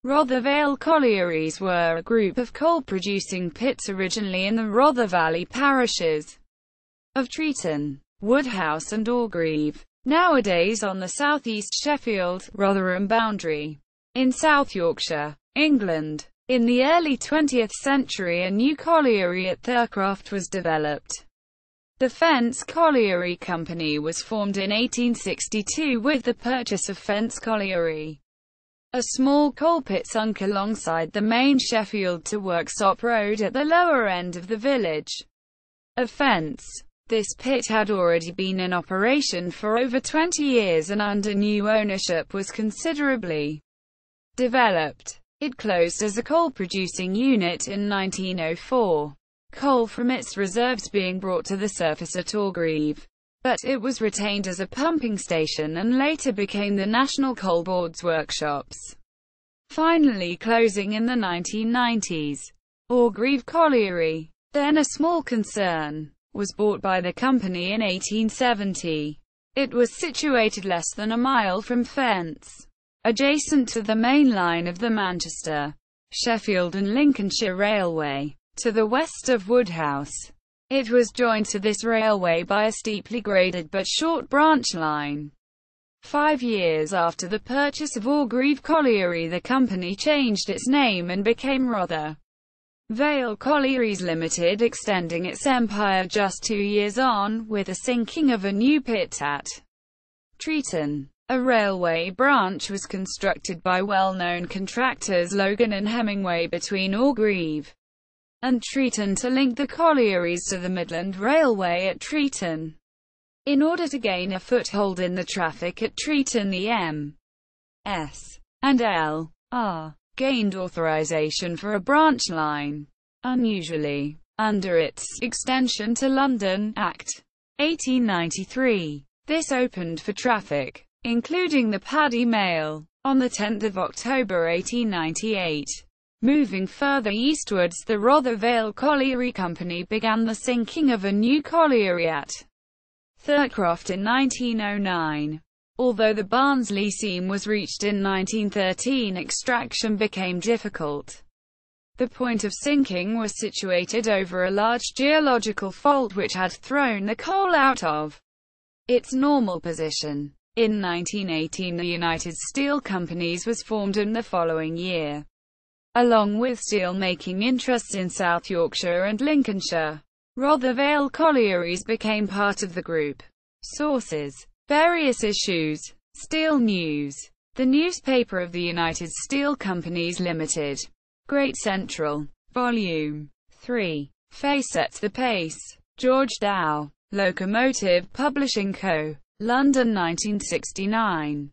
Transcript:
Rother Vale Collieries were a group of coal-producing pits originally in the Rother Valley parishes of Treeton, Woodhouse and Orgreave, nowadays on the southeast Sheffield, Rotherham boundary, in South Yorkshire, England. In the early 20th century a new colliery at Thurcroft was developed. The Fence Colliery Company was formed in 1862 with the purchase of Fence Colliery, a small coal pit sunk alongside the main Sheffield to Worksop road at the lower end of the village of Fence. This pit had already been in operation for over 20 years and under new ownership was considerably developed. It closed as a coal-producing unit in 1904, coal from its reserves being brought to the surface at Orgreave, but it was retained as a pumping station and later became the National Coal Board's workshops, finally closing in the 1990s. Orgreave Colliery, then a small concern, was bought by the company in 1870. It was situated less than a mile from Fence, adjacent to the main line of the Manchester, Sheffield and Lincolnshire Railway, to the west of Woodhouse. It was joined to this railway by a steeply graded but short branch line. 5 years after the purchase of Orgreave Colliery, the company changed its name and became Rother Vale Collieries Limited, extending its empire just 2 years on, with the sinking of a new pit at Treeton. A railway branch was constructed by well-known contractors Logan and Hemingway between Orgreave and Treeton to link the collieries to the Midland Railway at Treeton. In order to gain a foothold in the traffic at Treeton, the M.S. and L.R. gained authorization for a branch line. Unusually, under its Extension to London Act 1893, this opened for traffic, including the Paddy Mail, on 10 October 1898. Moving further eastwards, the Rother Vale Colliery Company began the sinking of a new colliery at Thurcroft in 1909. Although the Barnsley seam was reached in 1913, extraction became difficult. The point of sinking was situated over a large geological fault which had thrown the coal out of its normal position. In 1918 the United Steel Companies was formed, and the following year, along with steel-making interests in South Yorkshire and Lincolnshire, Rother Vale Collieries became part of the group. Sources: various issues. Steel News, the newspaper of the United Steel Companies Limited. Great Central. Volume 3. Fay Sets the Pace. George Dow. Locomotive Publishing Co. London 1969.